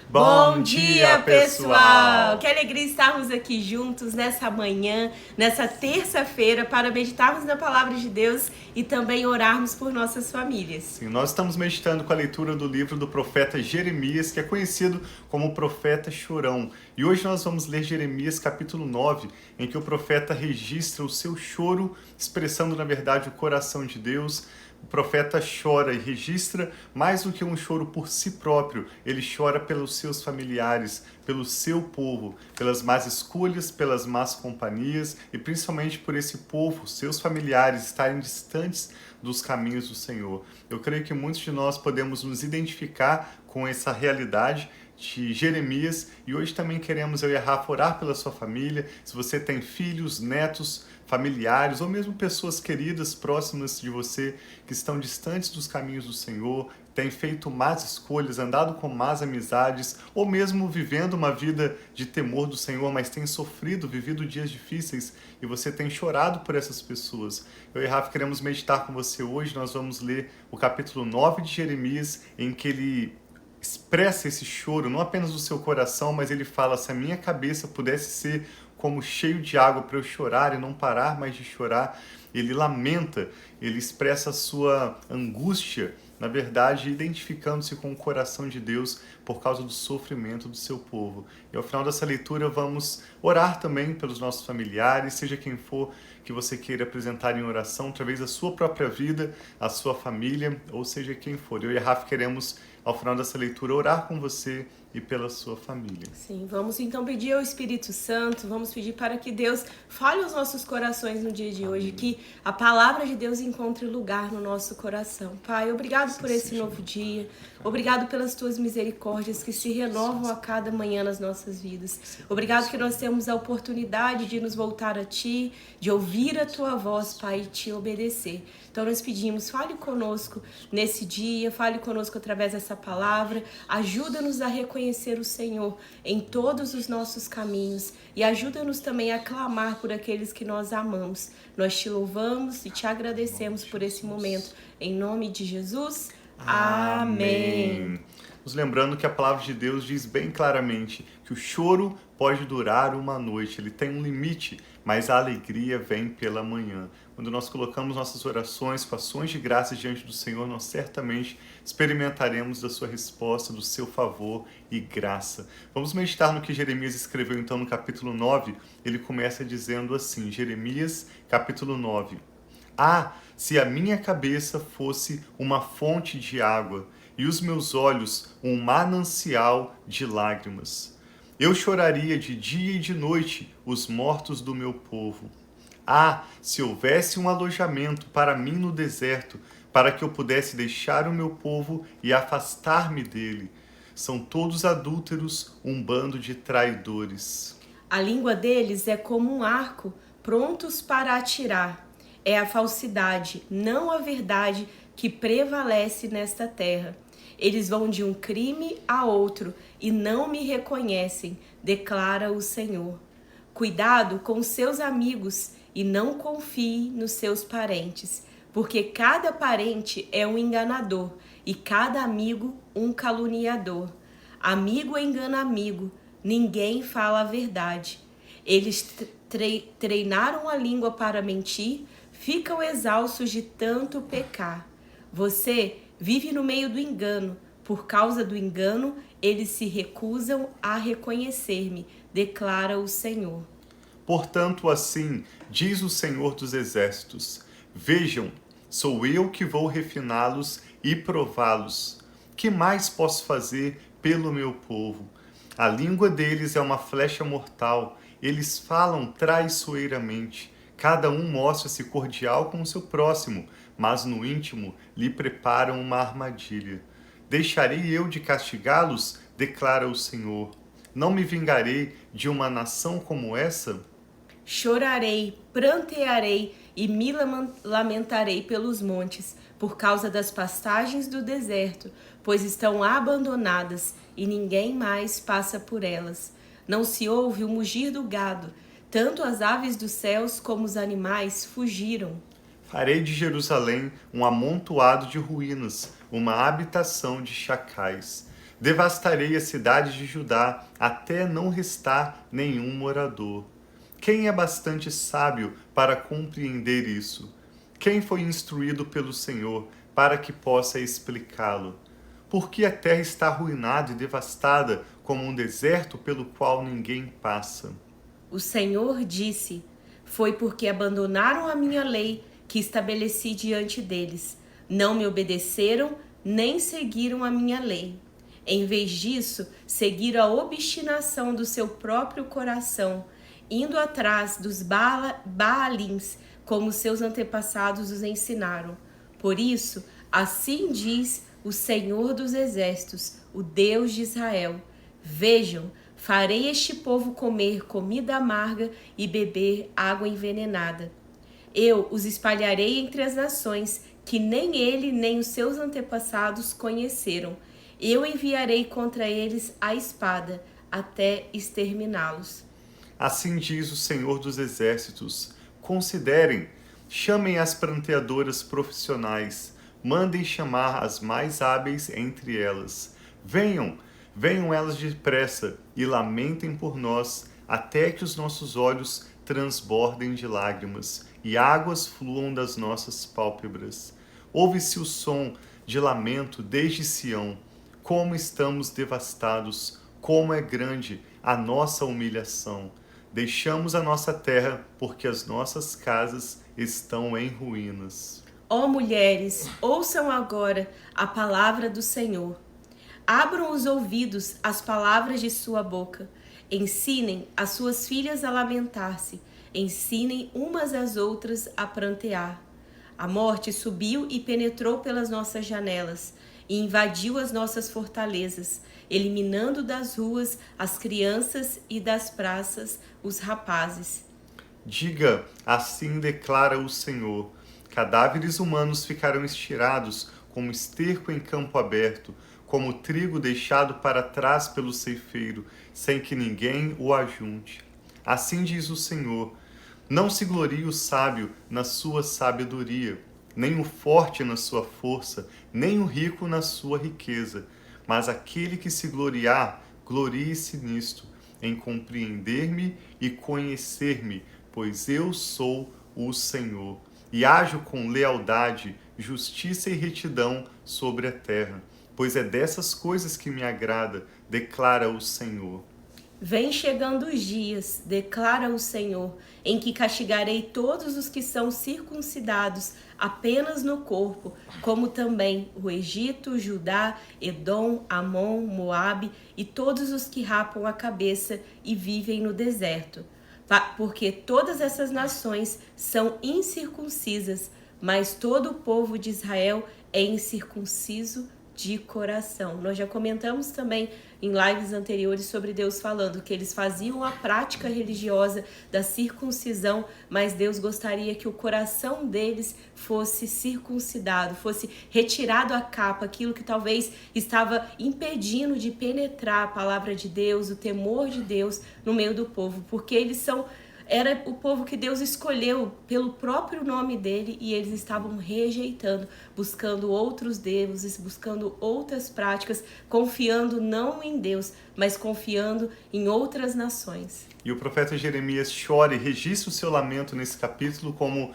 Bom dia, pessoal! Que alegria estarmos aqui juntos nessa manhã, nessa terça-feira, para meditarmos na Palavra de Deus e também orarmos por nossas famílias. Sim, nós estamos meditando com a leitura do livro do profeta Jeremias, que é conhecido como o profeta chorão. E hoje nós vamos ler Jeremias capítulo 9, em que o profeta registra o seu choro, expressando na verdade o coração de Deus. O profeta chora e registra mais do que um choro por si próprio, ele chora pelos seus familiares, pelo seu povo, pelas más escolhas, pelas más companhias e principalmente por esse povo, seus familiares, estarem distantes dos caminhos do Senhor. Eu creio que muitos de nós podemos nos identificar com essa realidade de Jeremias e hoje também queremos, eu e a Rafa, orar pela sua família. Se você tem filhos, netos, familiares ou mesmo pessoas queridas, próximas de você, que estão distantes dos caminhos do Senhor, têm feito más escolhas, andado com más amizades, ou mesmo vivendo uma vida de temor do Senhor, mas tem sofrido, vivido dias difíceis, e você tem chorado por essas pessoas. Eu e Rafa queremos meditar com você hoje. Nós vamos ler o capítulo 9 de Jeremias, em que ele expressa esse choro, não apenas do seu coração, mas ele fala: se a minha cabeça pudesse ser como cheio de água para eu chorar e não parar mais de chorar. Ele lamenta, ele expressa a sua angústia, na verdade, identificando-se com o coração de Deus por causa do sofrimento do seu povo. E ao final dessa leitura vamos orar também pelos nossos familiares, seja quem for que você queira apresentar em oração, através da sua própria vida, a sua família, ou seja quem for. Eu e a Rafa queremos, ao final dessa leitura, orar com você e pela sua família. Sim, vamos então pedir ao Espírito Santo, vamos pedir para que Deus fale aos nossos corações no dia de hoje, que a palavra de Deus encontre lugar no nosso coração. Pai, obrigado por esse novo dia, obrigado pelas tuas misericórdias que se renovam a cada manhã nas nossas vidas. Obrigado que nós temos a oportunidade de nos voltar a Ti, de ouvir a Tua voz, Pai, e Te obedecer. Então nós pedimos, fale conosco nesse dia, fale conosco através dessa palavra, ajuda-nos a reconhecer o Senhor em todos os nossos caminhos e ajuda-nos também a clamar por aqueles que nós amamos. Nós Te louvamos e Te agradecemos por esse momento. Em nome de Jesus, amém. Nos lembrando que a palavra de Deus diz bem claramente que o choro pode durar uma noite, ele tem um limite, mas a alegria vem pela manhã. Quando nós colocamos nossas orações com ações de graça diante do Senhor, nós certamente experimentaremos da sua resposta, do seu favor e graça. Vamos meditar no que Jeremias escreveu então no capítulo 9. Ele começa dizendo assim, Jeremias capítulo 9. Ah, se a minha cabeça fosse uma fonte de água e os meus olhos um manancial de lágrimas. Eu choraria de dia e de noite os mortos do meu povo. Ah, se houvesse um alojamento para mim no deserto, para que eu pudesse deixar o meu povo e afastar-me dele. São todos adúlteros, um bando de traidores. A língua deles é como um arco, prontos para atirar. É a falsidade, não a verdade, que prevalece nesta terra. Eles vão de um crime a outro e não me reconhecem, declara o Senhor. Cuidado com seus amigos e não confie nos seus parentes, porque cada parente é um enganador e cada amigo um caluniador. Amigo engana amigo, ninguém fala a verdade. Eles treinaram a língua para mentir, ficam exaustos de tanto pecar. Você vive no meio do engano. Por causa do engano, eles se recusam a reconhecer-me, declara o Senhor. Portanto, assim diz o Senhor dos Exércitos: vejam, sou eu que vou refiná-los e prová-los. Que mais posso fazer pelo meu povo? A língua deles é uma flecha mortal, eles falam traiçoeiramente. Cada um mostra-se cordial com o seu próximo, mas no íntimo lhe preparam uma armadilha. Deixarei eu de castigá-los, declara o Senhor. Não me vingarei de uma nação como essa? Chorarei, prantearei e me lamentarei pelos montes, por causa das pastagens do deserto, pois estão abandonadas e ninguém mais passa por elas. Não se ouve o mugir do gado, tanto as aves dos céus como os animais fugiram. Farei de Jerusalém um amontoado de ruínas, uma habitação de chacais. Devastarei as cidades de Judá, até não restar nenhum morador. Quem é bastante sábio para compreender isso? Quem foi instruído pelo Senhor para que possa explicá-lo? Porque a terra está arruinada e devastada como um deserto pelo qual ninguém passa. O Senhor disse: Foi porque abandonaram a minha lei que estabeleci diante deles. Não me obedeceram, nem seguiram a minha lei. Em vez disso, seguiram a obstinação do seu próprio coração, indo atrás dos Baalins, como seus antepassados os ensinaram. Por isso, assim diz o Senhor dos Exércitos, o Deus de Israel: Vejam, farei este povo comer comida amarga e beber água envenenada. Eu os espalharei entre as nações, que nem ele nem os seus antepassados conheceram. Eu enviarei contra eles a espada, até exterminá-los. Assim diz o Senhor dos Exércitos: considerem, chamem as pranteadoras profissionais, mandem chamar as mais hábeis entre elas. Venham, venham elas depressa e lamentem por nós, até que os nossos olhos transbordem de lágrimas e águas fluam das nossas pálpebras. Ouve-se o som de lamento desde Sião. Como estamos devastados, como é grande a nossa humilhação. Deixamos a nossa terra porque as nossas casas estão em ruínas. Ó mulheres, ouçam agora a palavra do Senhor. Abram os ouvidos às palavras de sua boca. Ensinem as suas filhas a lamentar-se. Ensinem umas às outras a prantear. A morte subiu e penetrou pelas nossas janelas e invadiu as nossas fortalezas, eliminando das ruas as crianças e das praças os rapazes. Diga, assim declara o Senhor: cadáveres humanos ficarão estirados como esterco em campo aberto, como trigo deixado para trás pelo ceifeiro, sem que ninguém o ajunte. Assim diz o Senhor: não se glorie o sábio na sua sabedoria, nem o forte na sua força, nem o rico na sua riqueza. Mas aquele que se gloriar, glorie-se nisto, em compreender-me e conhecer-me, pois eu sou o Senhor, e ajo com lealdade, justiça e retidão sobre a terra. Pois é dessas coisas que me agrada, declara o Senhor. Vem chegando os dias, declara o Senhor, em que castigarei todos os que são circuncidados apenas no corpo, como também o Egito, Judá, Edom, Amon, Moabe e todos os que rapam a cabeça e vivem no deserto. Porque todas essas nações são incircuncisas, mas todo o povo de Israel é incircunciso de coração. Nós já comentamos também em lives anteriores sobre Deus falando que eles faziam a prática religiosa da circuncisão, mas Deus gostaria que o coração deles fosse circuncidado, fosse retirado a capa, aquilo que talvez estava impedindo de penetrar a palavra de Deus, o temor de Deus no meio do povo, porque era o povo que Deus escolheu pelo próprio nome dele e eles estavam rejeitando, buscando outros deuses, buscando outras práticas, confiando não em Deus, mas confiando em outras nações. E o profeta Jeremias chora e registra o seu lamento nesse capítulo como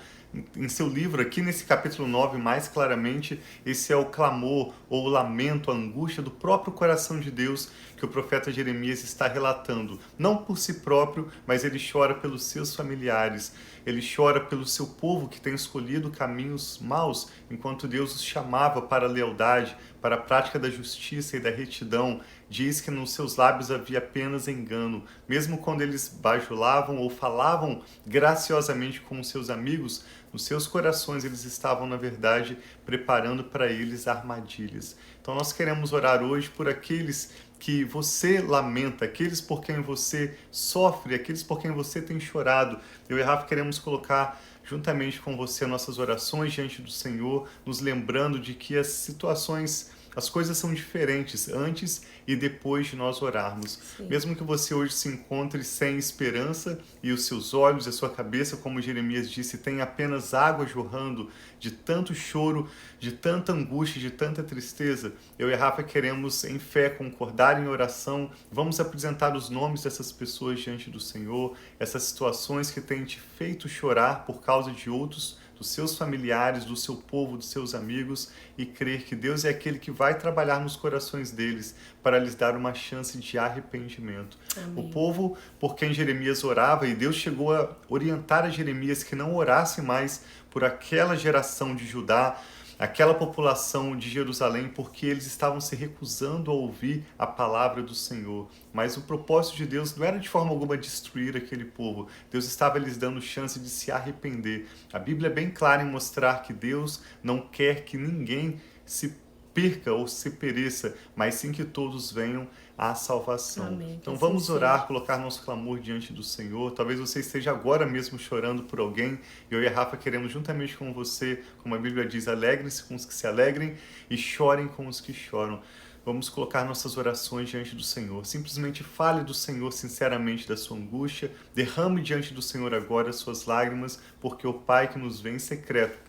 em seu livro, aqui nesse capítulo 9, mais claramente, esse é o clamor ou o lamento, a angústia do próprio coração de Deus que o profeta Jeremias está relatando. Não por si próprio, mas ele chora pelos seus familiares. Ele chora pelo seu povo que tem escolhido caminhos maus, enquanto Deus os chamava para a lealdade, para a prática da justiça e da retidão. Diz que nos seus lábios havia apenas engano. Mesmo quando eles bajulavam ou falavam graciosamente com os seus amigos, nos seus corações eles estavam, na verdade, preparando para eles armadilhas. Então nós queremos orar hoje por aqueles que você lamenta, aqueles por quem você sofre, aqueles por quem você tem chorado. Eu e Rafa queremos colocar juntamente com você nossas orações diante do Senhor, nos lembrando de que as situações as coisas são diferentes antes e depois de nós orarmos. Sim. Mesmo que você hoje se encontre sem esperança e os seus olhos e a sua cabeça, como Jeremias disse, tem apenas água jorrando de tanto choro, de tanta angústia, de tanta tristeza, eu e a Rafa queremos em fé concordar em oração. Vamos apresentar os nomes dessas pessoas diante do Senhor, essas situações que têm te feito chorar por causa de outros, dos seus familiares, do seu povo, dos seus amigos, e crer que Deus é aquele que vai trabalhar nos corações deles para lhes dar uma chance de arrependimento. Amém. O povo por quem Jeremias orava, e Deus chegou a orientar a Jeremias que não orasse mais por aquela geração de Judá, aquela população de Jerusalém, porque eles estavam se recusando a ouvir a palavra do Senhor. Mas o propósito de Deus não era de forma alguma destruir aquele povo. Deus estava lhes dando chance de se arrepender. A Bíblia é bem clara em mostrar que Deus não quer que ninguém se perca ou se pereça, mas sim que todos venham à salvação. Amém. Então Que vamos assim orar, seja. colocar nosso clamor diante do Senhor. Talvez você esteja agora mesmo chorando por alguém. Eu e a Rafa queremos juntamente com você, como a Bíblia diz, alegrem-se com os que se alegrem e chorem com os que choram. Vamos colocar nossas orações diante do Senhor. Simplesmente fale do Senhor sinceramente da sua angústia. Derrame diante do Senhor agora as suas lágrimas, porque o Pai que nos vê em secreto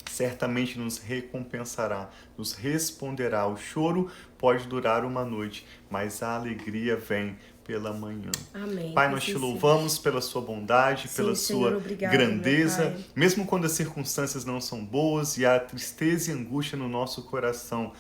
certamente nos recompensará, nos responderá. O choro pode durar uma noite, mas a alegria vem pela manhã. Amém. Pai, nós te louvamos pela sua bondade, pela Senhor, sua obrigado, grandeza, meu Pai. mesmo quando as circunstâncias não são boas e há tristeza e angústia no nosso coração.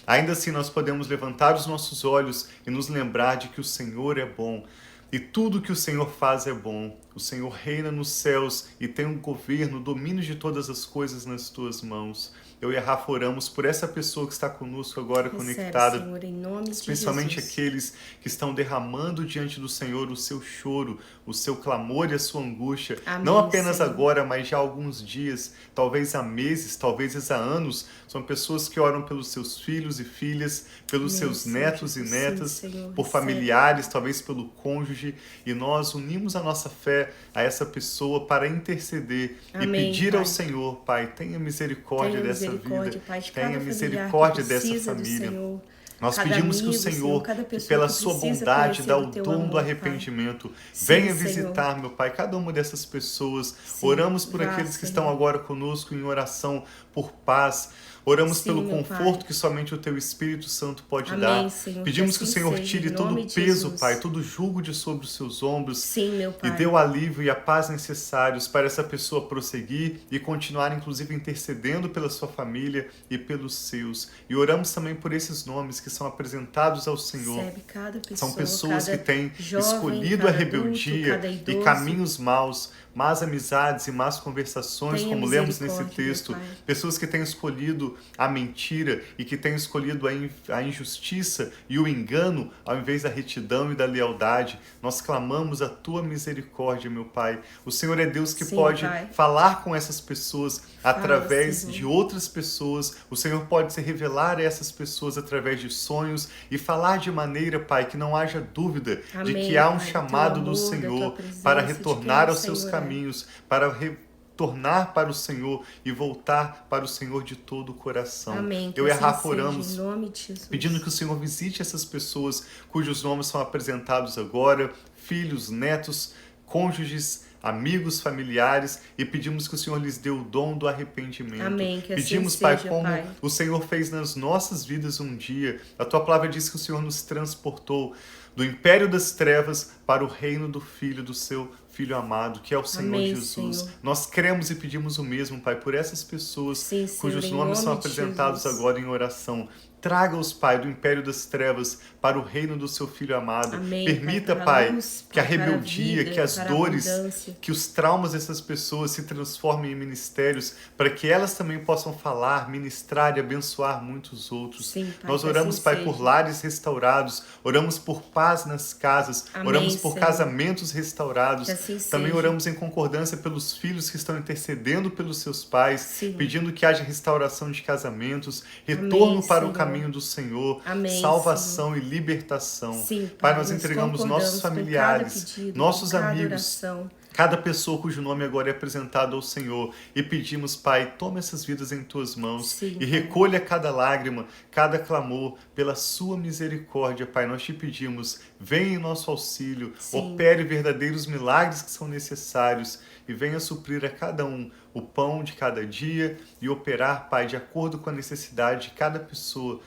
Ainda assim, nós podemos levantar os nossos olhos e nos lembrar de que o Senhor é bom. E tudo que o Senhor faz é bom. O Senhor reina nos céus e tem um governo, o domínio de todas as coisas nas tuas mãos. Eu e a Rafa oramos por essa pessoa que está conosco agora conectada, Senhor, em nome de especialmente Jesus. aqueles que estão derramando diante do Senhor o seu choro, o seu clamor e a sua angústia. Amém, Não apenas Senhor. agora, mas já há alguns dias, talvez há meses, talvez há anos. São pessoas que oram pelos seus filhos e filhas, pelos Amém, seus Senhor netos e Jesus. netas, Sim, Senhor, por recebe. familiares, talvez pelo cônjuge, e nós unimos a nossa fé a essa pessoa para interceder Amém, e pedir Pai. ao Senhor, Pai, tenha misericórdia Tenha dessa misericórdia, vida, Pai, de tenha cada misericórdia familiar que dessa precisa do família. Senhor. Nós Cada pedimos amigo, que o Senhor, cada que pessoa pela que sua precisa bondade, conhecer dá o do teu dom do amor, Pai. arrependimento. Sim, Venha Senhor. visitar, meu Pai, cada uma dessas pessoas. Sim, Oramos por vá, aqueles que Senhor. estão agora conosco em oração por paz. Oramos Sim, pelo meu conforto Pai. que somente o Teu Espírito Santo pode Amém, dar. Senhor, Pedimos que que o assim Senhor seja, tire em todo nome o de peso, Jesus. Pai, todo o jugo de sobre os seus ombros. Sim, meu E Pai. dê o alívio e a paz necessários para essa pessoa prosseguir e continuar, inclusive, intercedendo pela sua família e pelos seus. E oramos também por esses nomes que são apresentados ao Senhor. Recebe cada pessoa, São pessoas cada que têm jovem, escolhido a cada adulto, rebeldia cada e idoso. caminhos maus, más amizades e más conversações, Tenha como lemos nesse misericórdia, meu texto. Pai. Pessoas que têm escolhido a mentira e que têm escolhido a injustiça e o engano ao invés da retidão e da lealdade. Nós clamamos a Tua misericórdia, meu Pai. O Senhor é Deus que Sim, pode Pai. falar com essas pessoas através Senhor. de outras pessoas. O Senhor pode se revelar a essas pessoas através de sonhos e falar de maneira, Pai, que não haja dúvida de Amém, que há um Pai, do teu chamado do amor, da tua Senhor presença, para de retornar quem o aos seus Senhor é. caminhos, para retornar para o Senhor e voltar para o Senhor de todo o coração. Amém. Que Eu e a assim Rafa seja, oramos em nome de Jesus. pedindo que o Senhor visite essas pessoas cujos nomes são apresentados agora, filhos, netos, cônjuges, amigos, familiares, e pedimos que o Senhor lhes dê o dom do arrependimento. Amém, que assim Pedimos, Pai, seja, como Pai. o Senhor fez nas nossas vidas um dia. A Tua palavra diz que o Senhor nos transportou do império das trevas para o reino do Filho, do Seu Filho amado, que é o Senhor Amém, Jesus. Senhor. Nós cremos e pedimos o mesmo, Pai, por essas pessoas Sim, Senhor, cujos em nomes são nome de apresentados Jesus. agora em oração. Traga-os, Pai, do império das trevas para o reino do Seu Filho amado. Amém, Permita, Pai, para a Pai, luz, que a Pai, para a rebeldia, vida, que as para a dores, abundância. que os traumas dessas pessoas se transformem em ministérios, para que elas também possam falar, ministrar e abençoar muitos outros. Sim, Pai, Nós que oramos, assim Pai, seja. por lares restaurados, oramos por paz nas casas, Amém, oramos por Senhor. casamentos restaurados. Que assim Também seja. oramos em concordância pelos filhos que estão intercedendo pelos seus pais, Sim. pedindo que haja restauração de casamentos, retorno Amém, para o Senhor. caminho do Senhor, Amém, salvação e libertação. Sim, Pai, Pai, nós entregamos concordamos nossos com cada familiares, pedido, nossos com cada amigos, oração. cada pessoa cujo nome agora é apresentado ao Senhor. E pedimos, Pai, toma essas vidas em Tuas mãos. Sim, e recolha cada lágrima, cada clamor, pela Sua misericórdia, Pai. Nós te pedimos, venha em nosso auxílio, Sim. opere verdadeiros milagres que são necessários e venha suprir a cada um o pão de cada dia e operar, Pai, de acordo com a necessidade de cada pessoa,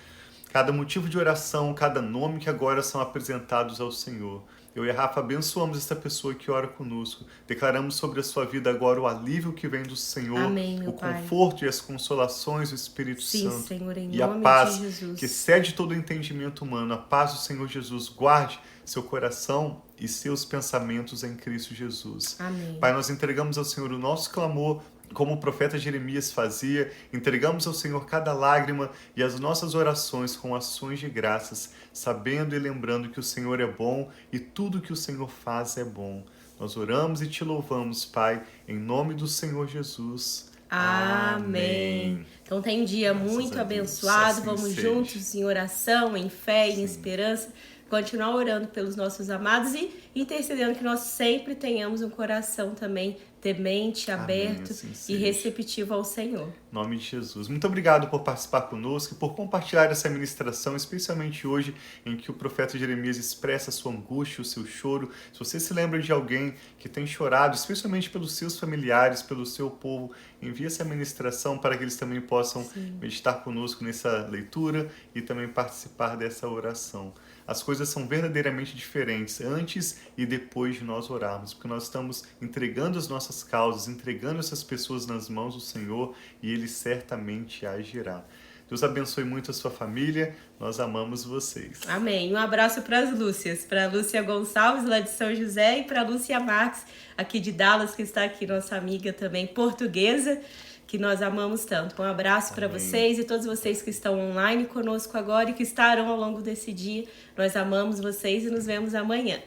cada motivo de oração, cada nome que agora são apresentados ao Senhor. Eu e a Rafa abençoamos essa pessoa que ora conosco. Declaramos sobre a sua vida agora o alívio que vem do Senhor, Amém, meu o Pai. conforto e as consolações do Espírito Sim, Santo. Senhor, em E a nome paz de Jesus. que excede todo o entendimento humano. A paz do Senhor Jesus guarde seu coração e seus pensamentos em Cristo Jesus. Amém. Pai, nós entregamos ao Senhor o nosso clamor, como o profeta Jeremias fazia, entregamos ao Senhor cada lágrima e as nossas orações com ações de graças, sabendo e lembrando que o Senhor é bom e tudo que o Senhor faz é bom. Nós oramos e te louvamos, Pai, em nome do Senhor Jesus. Amém. Então tem um dia Graças muito a Deus. abençoado. Assim Vamos seja. juntos em oração, em fé, em Sim. esperança. Continuar orando pelos nossos amados e intercedendo que nós sempre tenhamos um coração também temente, aberto assim e seja. receptivo ao Senhor. Em nome de Jesus. Muito obrigado por participar conosco e por compartilhar essa ministração, especialmente hoje em que o profeta Jeremias expressa a sua angústia, o seu choro. Se você se lembra de alguém que tem chorado, especialmente pelos seus familiares, pelo seu povo, envie essa ministração para que eles também possam meditar conosco nessa leitura e também participar dessa oração. As coisas são verdadeiramente diferentes antes e depois de nós orarmos, porque nós estamos entregando as nossas causas, entregando essas pessoas nas mãos do Senhor e Ele certamente agirá. Deus abençoe muito a sua família, nós amamos vocês. Amém. Um abraço para as Lúcias, para a Lúcia Gonçalves, lá de São José, e para a Lúcia Marques, aqui de Dallas, que está aqui, nossa amiga também portuguesa, que nós amamos tanto. Um abraço para vocês e todos vocês que estão online conosco agora e que estarão ao longo desse dia. Nós amamos vocês e nos vemos amanhã.